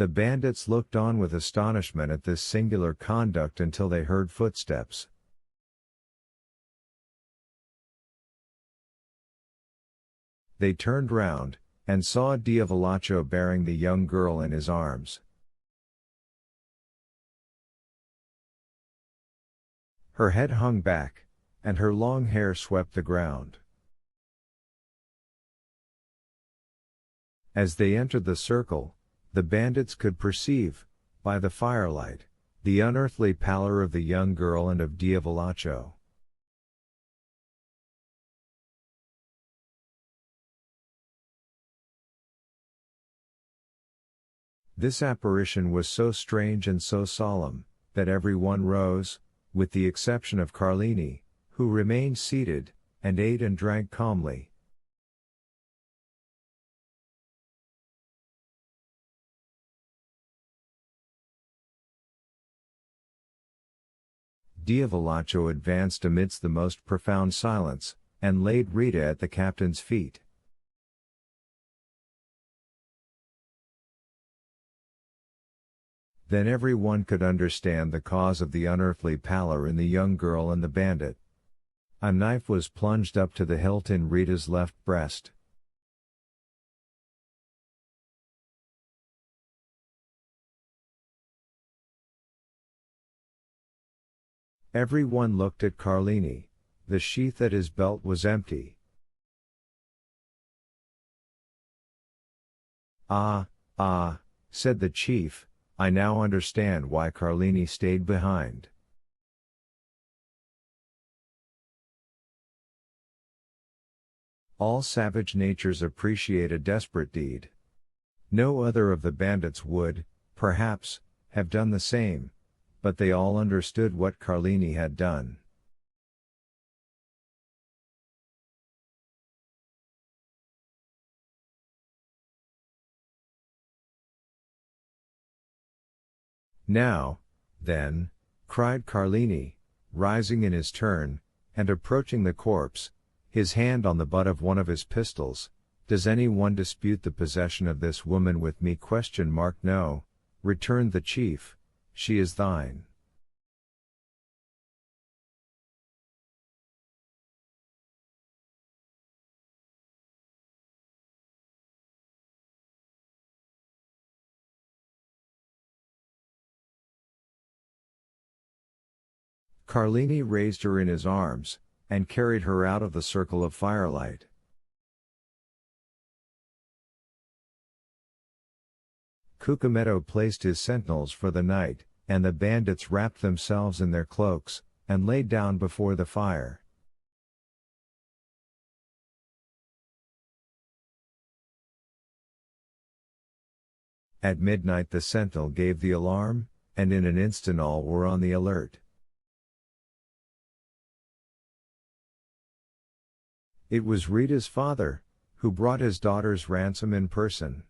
The bandits looked on with astonishment at this singular conduct until they heard footsteps. They turned round, and saw Diavolacho bearing the young girl in his arms. Her head hung back, and her long hair swept the ground. As they entered the circle, the bandits could perceive, by the firelight, the unearthly pallor of the young girl and of Diavolacho. This apparition was so strange and so solemn, that every one rose, with the exception of Carlini, who remained seated, and ate and drank calmly. Diavolacho advanced amidst the most profound silence, and laid Rita at the captain's feet. Then every one could understand the cause of the unearthly pallor in the young girl and the bandit. A knife was plunged up to the hilt in Rita's left breast. Every one looked at Carlini. The sheath at his belt was empty. "Ah, ah," said the chief, "I now understand why Carlini stayed behind." All savage natures appreciate a desperate deed. No other of the bandits would, perhaps, have done the same, but they all understood what Carlini had done. "Now, then," cried Carlini, rising in his turn, and approaching the corpse, his hand on the butt of one of his pistols, "does any one dispute the possession of this woman with me?" "No," returned the chief, "she is thine." Carlini raised her in his arms, and carried her out of the circle of firelight. Cucumetto placed his sentinels for the night, and the bandits wrapped themselves in their cloaks, and lay down before the fire. At midnight the sentinel gave the alarm, and in an instant all were on the alert. It was Rita's father, who brought his daughter's ransom in person.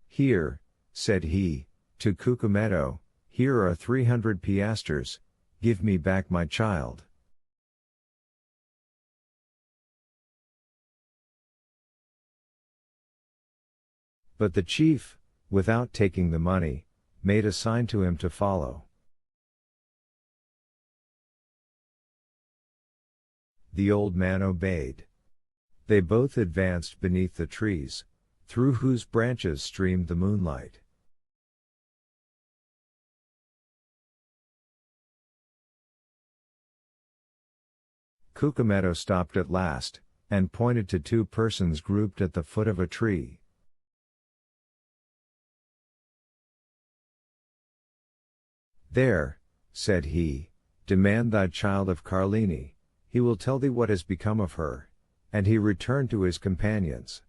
"Here," said he, to Cucumetto, "here are 300 piastres, give me back my child." But the chief, without taking the money, made a sign to him to follow. The old man obeyed. They both advanced beneath the trees, through whose branches streamed the moonlight. Cucumetto stopped at last, and pointed to two persons grouped at the foot of a tree. "There," said he, "demand thy child of Carlini, he will tell thee what has become of her," and he returned to his companions.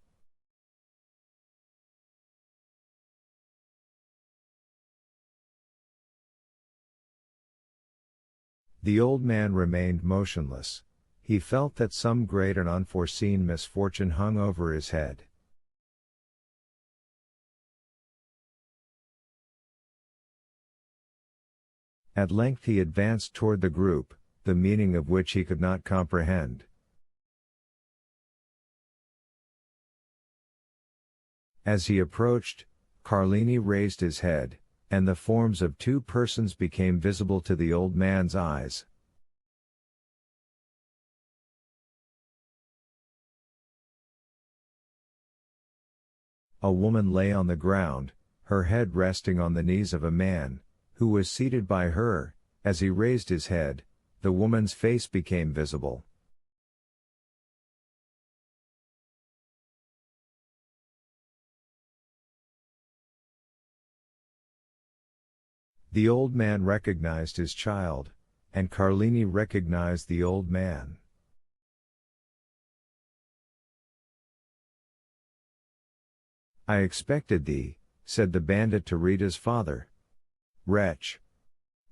The old man remained motionless. He felt that some great and unforeseen misfortune hung over his head. At length he advanced toward the group, the meaning of which he could not comprehend. As he approached, Carlini raised his head, and the forms of two persons became visible to the old man's eyes. A woman lay on the ground, her head resting on the knees of a man, who was seated by her. As he raised his head, the woman's face became visible. The old man recognized his child, and Carlini recognized the old man. "I expected thee," said the bandit to Rita's father. "Wretch!"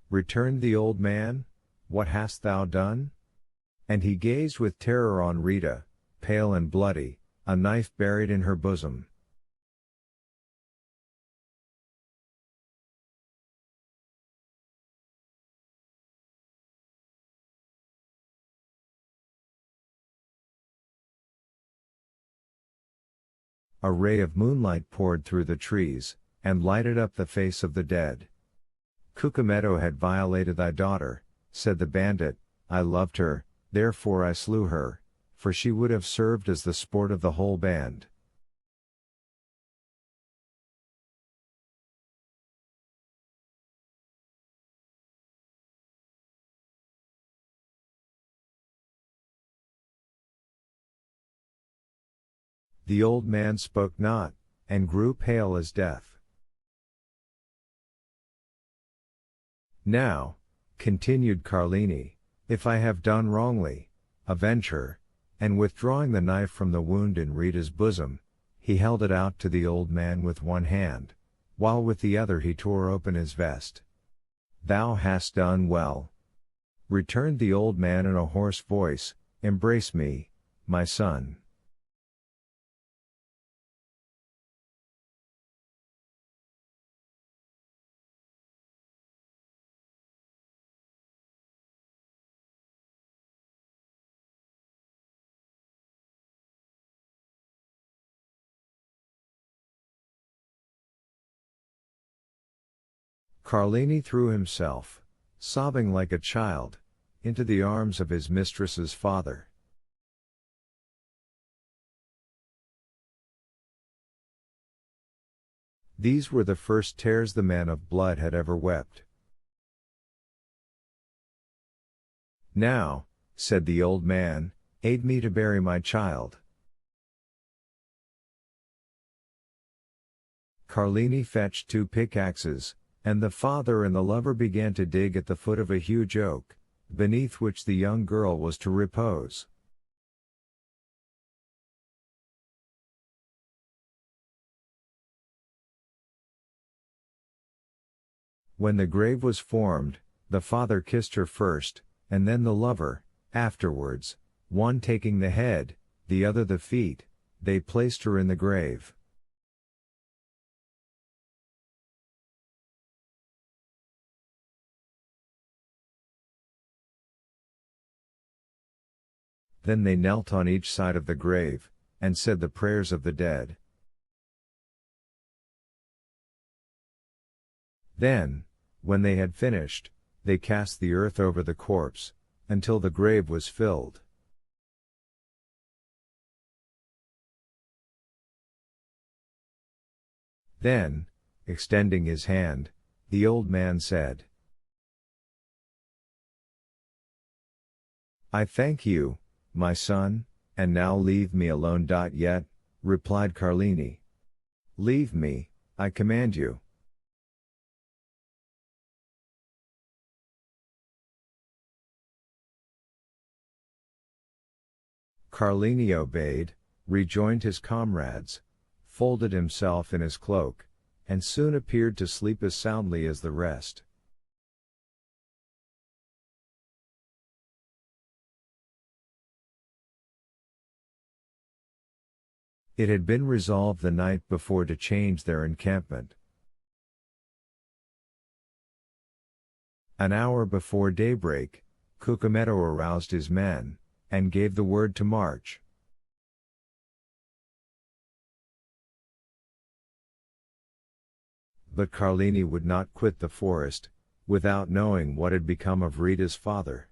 returned the old man, "what hast thou done?" And he gazed with terror on Rita, pale and bloody, a knife buried in her bosom. A ray of moonlight poured through the trees, and lighted up the face of the dead. "Cucumetto had violated thy daughter," said the bandit. "I loved her, therefore I slew her, for she would have served as the sport of the whole band." The old man spoke not, and grew pale as death. "Now," continued Carlini, "if I have done wrongly, avenge her," and withdrawing the knife from the wound in Rita's bosom, he held it out to the old man with one hand, while with the other he tore open his vest. "Thou hast done well," returned the old man in a hoarse voice. "Embrace me, my son." Carlini threw himself, sobbing like a child, into the arms of his mistress's father. These were the first tears the man of blood had ever wept. "Now," said the old man, "aid me to bury my child." Carlini fetched two pickaxes, and the father and the lover began to dig at the foot of a huge oak, beneath which the young girl was to repose. When the grave was formed, the father kissed her first, and then the lover. Afterwards, one taking the head, the other the feet, they placed her in the grave. Then they knelt on each side of the grave, and said the prayers of the dead. Then, when they had finished, they cast the earth over the corpse, until the grave was filled. Then, extending his hand, the old man said, "I thank you, my son, and now leave me alone." "Yet," replied Carlini. "Leave me, I command you." Carlini obeyed, rejoined his comrades, folded himself in his cloak, and soon appeared to sleep as soundly as the rest. It had been resolved the night before to change their encampment. An hour before daybreak, Cucumetto aroused his men, and gave the word to march. but Carlini would not quit the forest, without knowing what had become of Rita's father.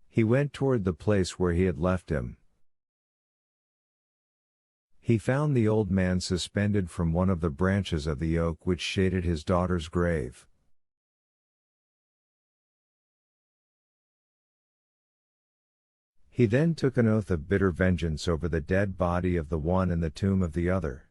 He went toward the place where he had left him. He found the old man suspended from one of the branches of the oak which shaded his daughter's grave. He then took an oath of bitter vengeance over the dead body of the one and the tomb of the other.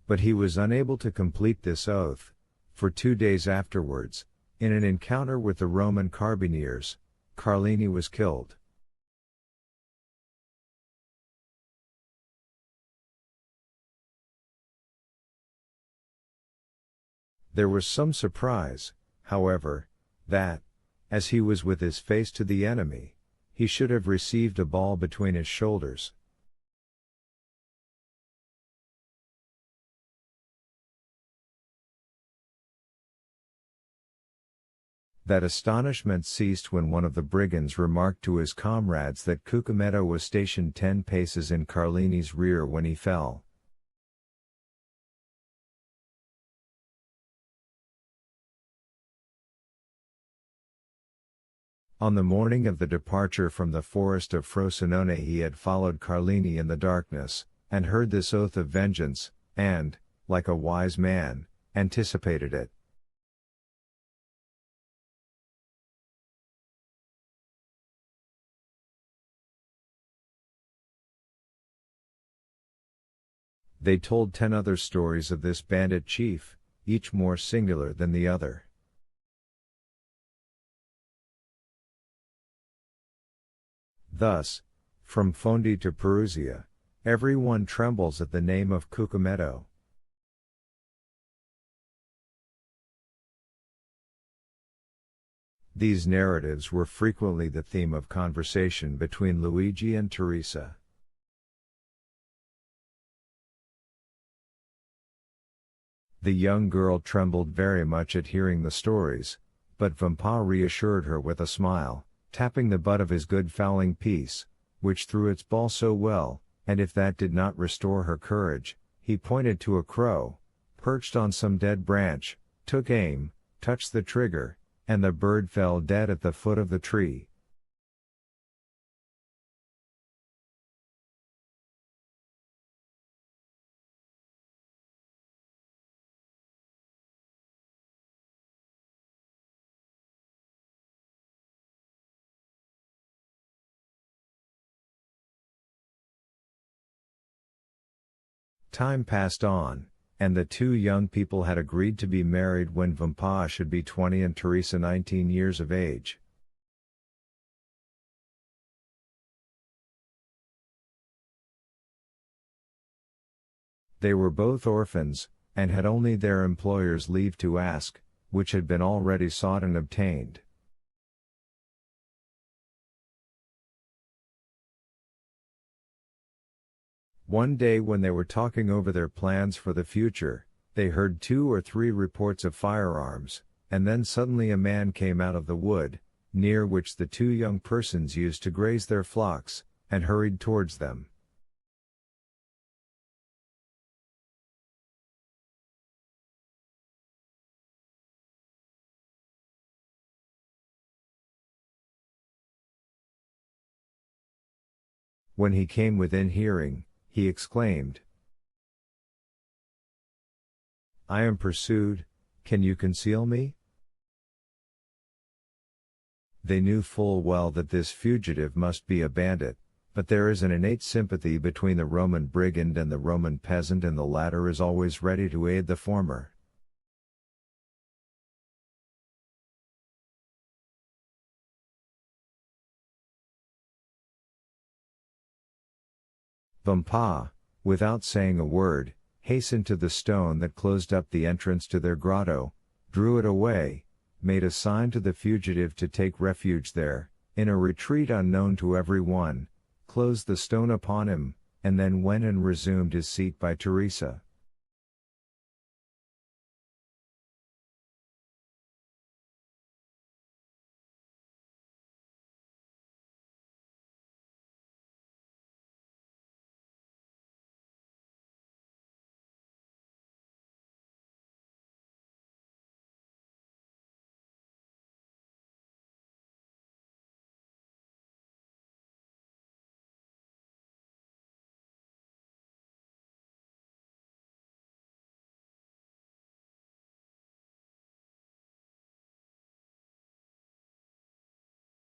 But he was unable to complete this oath, for 2 days afterwards, in an encounter with the Roman carbineers, Carlini was killed. There was some surprise, however, that, as he was with his face to the enemy, he should have received a ball between his shoulders. That astonishment ceased when one of the brigands remarked to his comrades that Cucumetto was stationed 10 paces in Carlini's rear when he fell. On the morning of the departure from the forest of Frosinone he had followed Carlini in the darkness, and heard this oath of vengeance, and, like a wise man, anticipated it. They told 10 other stories of this bandit chief, each more singular than the other. Thus, from Fondi to Perugia, every one trembles at the name of Cucumetto. These narratives were frequently the theme of conversation between Luigi and Teresa. The young girl trembled very much at hearing the stories, but Vampa reassured her with a smile, tapping the butt of his good fowling piece, which threw its ball so well, and if that did not restore her courage, he pointed to a crow, perched on some dead branch, took aim, touched the trigger, and the bird fell dead at the foot of the tree. Time passed on, and the 2 young people had agreed to be married when Vampa should be 20 and Teresa 19 years of age. They were both orphans, and had only their employers' leave to ask, which had been already sought and obtained. One day when they were talking over their plans for the future, they heard 2 or 3 reports of firearms, and then suddenly a man came out of the wood, near which the 2 young persons used to graze their flocks, and hurried towards them. When he came within hearing, he exclaimed, "I am pursued, can you conceal me?" They knew full well that this fugitive must be a bandit, but there is an innate sympathy between the Roman brigand and the Roman peasant, and the latter is always ready to aid the former. Vampa, without saying a word, hastened to the stone that closed up the entrance to their grotto, drew it away, made a sign to the fugitive to take refuge there, in a retreat unknown to every one, closed the stone upon him, and then went and resumed his seat by Teresa.